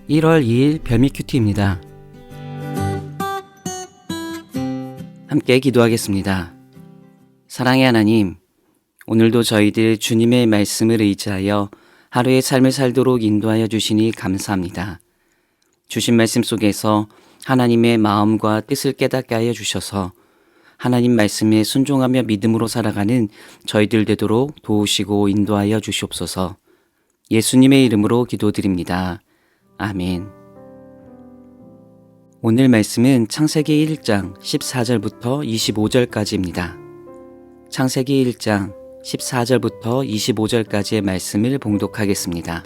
1월 2일 별미 큐티입니다. 함께 기도하겠습니다. 사랑의 하나님, 오늘도 저희들 주님의 말씀을 의지하여 하루의 삶을 살도록 인도하여 주시니 감사합니다. 주신 말씀 속에서 하나님의 마음과 뜻을 깨닫게 하여 주셔서 하나님 말씀에 순종하며 믿음으로 살아가는 저희들 되도록 도우시고 인도하여 주시옵소서. 예수님의 이름으로 기도드립니다. 아멘. 오늘 말씀은 창세기 1장 14절부터 25절까지입니다. 창세기 1장 14절부터 25절까지의 말씀을 봉독하겠습니다.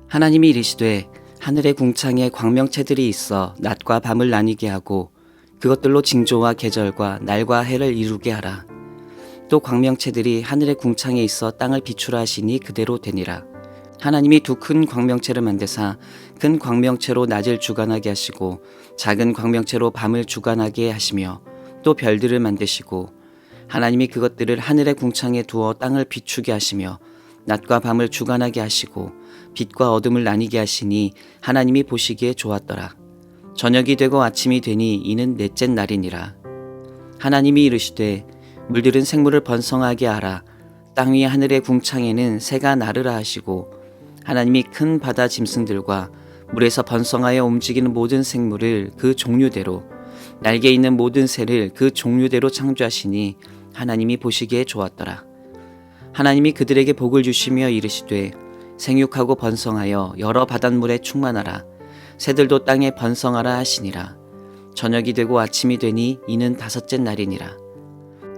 하나님이 이르시되 하늘의 궁창에 광명체들이 있어 낮과 밤을 나뉘게 하고 그것들로 징조와 계절과 날과 해를 이루게 하라. 또 광명체들이 하늘의 궁창에 있어 땅을 비추라 하시니 그대로 되니라. 하나님이 두 큰 광명체를 만드사 큰 광명체로 낮을 주관하게 하시고 작은 광명체로 밤을 주관하게 하시며 또 별들을 만드시고 하나님이 그것들을 하늘의 궁창에 두어 땅을 비추게 하시며 낮과 밤을 주관하게 하시고 빛과 어둠을 나뉘게 하시니 하나님이 보시기에 좋았더라. 저녁이 되고 아침이 되니 이는 넷째 날이니라. 하나님이 이르시되 물들은 생물을 번성하게 하라. 땅 위 하늘의 궁창에는 새가 나르라 하시고 하나님이 큰 바다 짐승들과 물에서 번성하여 움직이는 모든 생물을 그 종류대로 날개 있는 모든 새를 그 종류대로 창조하시니 하나님이 보시기에 좋았더라. 하나님이 그들에게 복을 주시며 이르시되 생육하고 번성하여 여러 바닷물에 충만하라. 새들도 땅에 번성하라 하시니라. 저녁이 되고 아침이 되니 이는 다섯째 날이니라.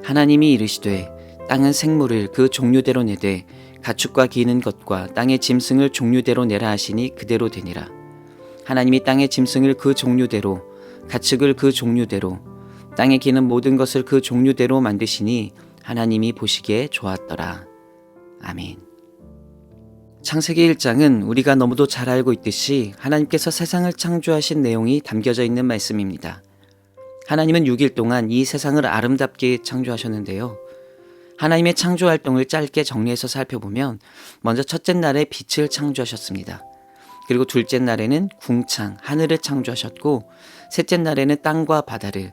하나님이 이르시되 땅은 생물을 그 종류대로 내되 가축과 기는 것과 땅의 짐승을 종류대로 내라 하시니 그대로 되니라. 하나님이 땅의 짐승을 그 종류대로 가축을 그 종류대로 땅에 기는 모든 것을 그 종류대로 만드시니 하나님이 보시기에 좋았더라. 아멘. 창세기 1장은 우리가 너무도 잘 알고 있듯이 하나님께서 세상을 창조하신 내용이 담겨져 있는 말씀입니다. 하나님은 6일 동안 이 세상을 아름답게 창조하셨는데요. 하나님의 창조 활동을 짧게 정리해서 살펴보면 먼저 첫째 날에 빛을 창조하셨습니다. 그리고 둘째 날에는 궁창, 하늘을 창조하셨고 셋째 날에는 땅과 바다를,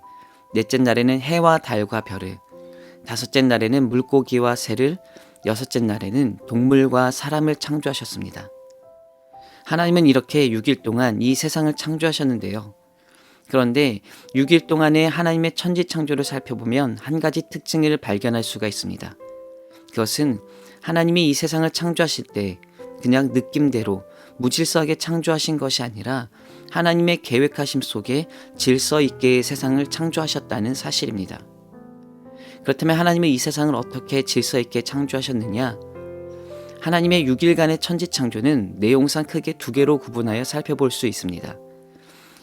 넷째 날에는 해와 달과 별을, 다섯째 날에는 물고기와 새를, 여섯째 날에는 동물과 사람을 창조하셨습니다. 하나님은 이렇게 6일 동안 이 세상을 창조하셨는데요. 그런데 6일 동안의 하나님의 천지 창조를 살펴보면 한 가지 특징을 발견할 수가 있습니다. 그것은 하나님이 이 세상을 창조하실 때 그냥 느낌대로 무질서하게 창조하신 것이 아니라 하나님의 계획하심 속에 질서 있게 세상을 창조하셨다는 사실입니다. 그렇다면 하나님은 이 세상을 어떻게 질서 있게 창조하셨느냐? 하나님의 6일간의 천지 창조는 내용상 크게 두 개로 구분하여 살펴볼 수 있습니다.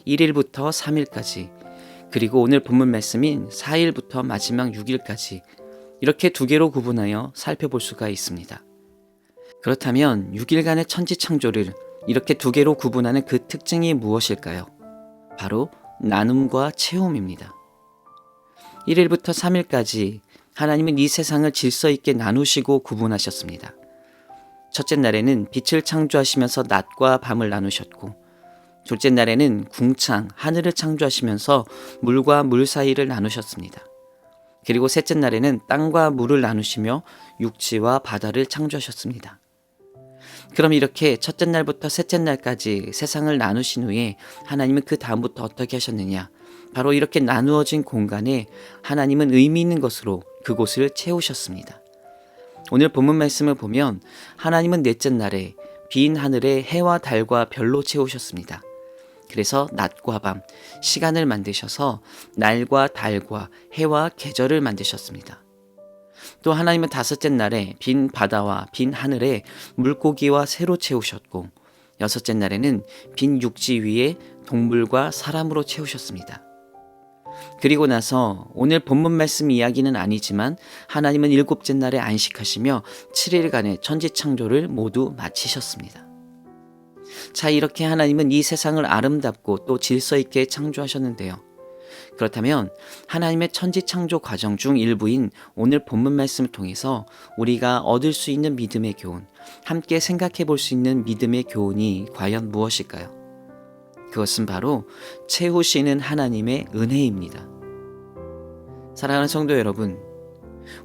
1일부터 3일까지, 그리고 오늘 본문 말씀인 4일부터 마지막 6일까지 이렇게 두 개로 구분하여 살펴볼 수가 있습니다. 그렇다면 6일간의 천지 창조를 이렇게 두 개로 구분하는 그 특징이 무엇일까요? 바로 나눔과 채움입니다. 1일부터 3일까지 하나님은 이 세상을 질서 있게 나누시고 구분하셨습니다. 첫째 날에는 빛을 창조하시면서 낮과 밤을 나누셨고 둘째 날에는 궁창, 하늘을 창조하시면서 물과 물 사이를 나누셨습니다. 그리고 셋째 날에는 땅과 물을 나누시며 육지와 바다를 창조하셨습니다. 그럼 이렇게 첫째 날부터 셋째 날까지 세상을 나누신 후에 하나님은 그 다음부터 어떻게 하셨느냐? 바로 이렇게 나누어진 공간에 하나님은 의미 있는 것으로 그곳을 채우셨습니다. 오늘 본문 말씀을 보면 하나님은 넷째 날에 빈 하늘에 해와 달과 별로 채우셨습니다. 그래서 낮과 밤, 시간을 만드셔서 날과 달과 해와 계절을 만드셨습니다. 또 하나님은 다섯째 날에 빈 바다와 빈 하늘에 물고기와 새로 채우셨고 여섯째 날에는 빈 육지 위에 동물과 사람으로 채우셨습니다. 그리고 나서 오늘 본문 말씀 이야기는 아니지만 하나님은 일곱째 날에 안식하시며 7일간의 천지 창조를 모두 마치셨습니다. 자, 이렇게 하나님은 이 세상을 아름답고 또 질서 있게 창조하셨는데요. 그렇다면 하나님의 천지 창조 과정 중 일부인 오늘 본문 말씀을 통해서 우리가 얻을 수 있는 믿음의 교훈, 함께 생각해 볼 수 있는 믿음의 교훈이 과연 무엇일까요? 그것은 바로 채우시는 하나님의 은혜입니다. 사랑하는 성도 여러분,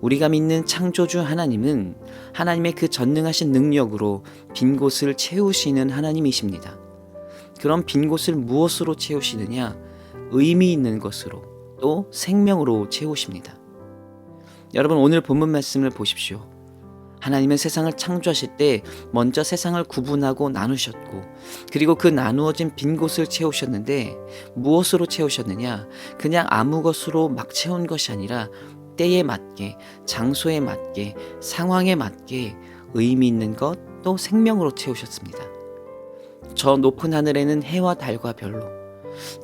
우리가 믿는 창조주 하나님은 하나님의 그 전능하신 능력으로 빈 곳을 채우시는 하나님이십니다. 그런 빈 곳을 무엇으로 채우시느냐? 의미 있는 것으로, 또 생명으로 채우십니다. 여러분, 오늘 본문 말씀을 보십시오. 하나님은 세상을 창조하실 때 먼저 세상을 구분하고 나누셨고, 그리고 그 나누어진 빈 곳을 채우셨는데 무엇으로 채우셨느냐? 그냥 아무 것으로 막 채운 것이 아니라 때에 맞게, 장소에 맞게, 상황에 맞게 의미 있는 것, 또 생명으로 채우셨습니다. 저 높은 하늘에는 해와 달과 별로,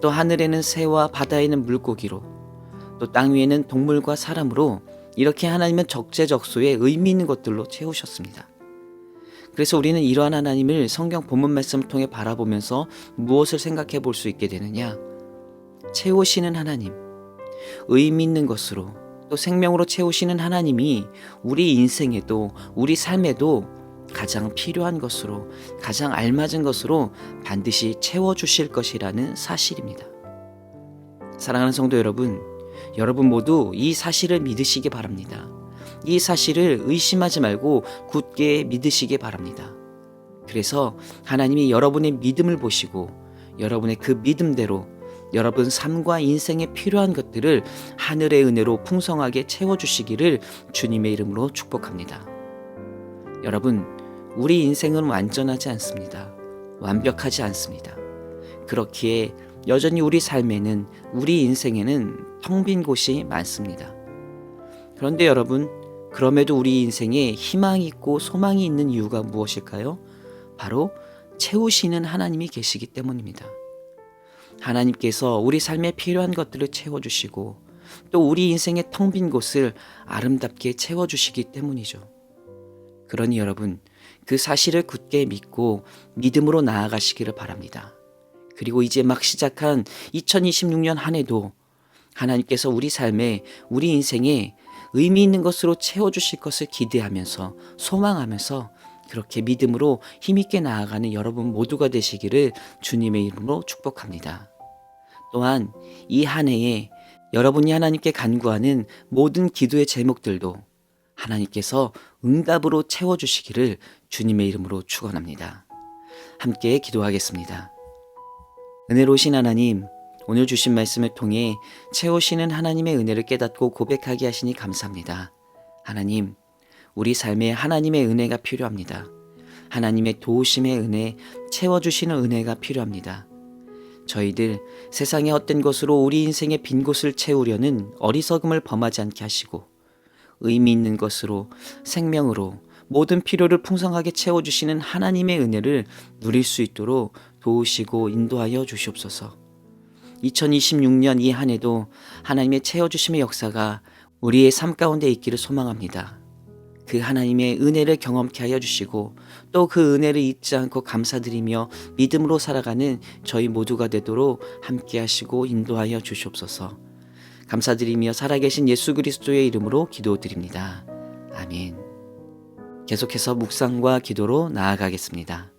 또 하늘에는 새와 바다에는 물고기로, 또 땅 위에는 동물과 사람으로 이렇게 하나님은 적재적소에 의미 있는 것들로 채우셨습니다. 그래서 우리는 이러한 하나님을 성경 본문 말씀을 통해 바라보면서 무엇을 생각해 볼 수 있게 되느냐? 채우시는 하나님, 의미 있는 것으로 또 생명으로 채우시는 하나님이 우리 인생에도, 우리 삶에도 가장 필요한 것으로, 가장 알맞은 것으로 반드시 채워주실 것이라는 사실입니다. 사랑하는 성도 여러분, 여러분 모두 이 사실을 믿으시기 바랍니다. 이 사실을 의심하지 말고 굳게 믿으시기 바랍니다. 그래서 하나님이 여러분의 믿음을 보시고 여러분의 그 믿음대로 여러분 삶과 인생에 필요한 것들을 하늘의 은혜로 풍성하게 채워주시기를 주님의 이름으로 축복합니다. 여러분, 우리 인생은 완전하지 않습니다. 완벽하지 않습니다. 그렇기에 여전히 우리 삶에는, 우리 인생에는 텅 빈 곳이 많습니다. 그런데 여러분, 그럼에도 우리 인생에 희망이 있고 소망이 있는 이유가 무엇일까요? 바로 채우시는 하나님이 계시기 때문입니다. 하나님께서 우리 삶에 필요한 것들을 채워주시고 또 우리 인생의 텅 빈 곳을 아름답게 채워주시기 때문이죠. 그러니 여러분, 그 사실을 굳게 믿고 믿음으로 나아가시기를 바랍니다. 그리고 이제 막 시작한 2026년 한 해도 하나님께서 우리 삶에, 우리 인생에 의미 있는 것으로 채워주실 것을 기대하면서, 소망하면서 그렇게 믿음으로 힘있게 나아가는 여러분 모두가 되시기를 주님의 이름으로 축복합니다. 또한 이 한 해에 여러분이 하나님께 간구하는 모든 기도의 제목들도 하나님께서 응답으로 채워주시기를 주님의 이름으로 축원합니다. 함께 기도하겠습니다. 은혜로우신 하나님, 오늘 주신 말씀을 통해 채우시는 하나님의 은혜를 깨닫고 고백하게 하시니 감사합니다. 하나님, 우리 삶에 하나님의 은혜가 필요합니다. 하나님의 도우심의 은혜, 채워주시는 은혜가 필요합니다. 저희들 세상의 헛된 것으로 우리 인생의 빈 곳을 채우려는 어리석음을 범하지 않게 하시고 의미 있는 것으로, 생명으로 모든 필요를 풍성하게 채워주시는 하나님의 은혜를 누릴 수 있도록 도우시고 인도하여 주시옵소서. 2026년 이 한 해도 하나님의 채워주심의 역사가 우리의 삶 가운데 있기를 소망합니다. 그 하나님의 은혜를 경험케 하여 주시고 또 그 은혜를 잊지 않고 감사드리며 믿음으로 살아가는 저희 모두가 되도록 함께 하시고 인도하여 주시옵소서. 감사드리며 살아계신 예수 그리스도의 이름으로 기도드립니다. 아멘. 계속해서 묵상과 기도로 나아가겠습니다.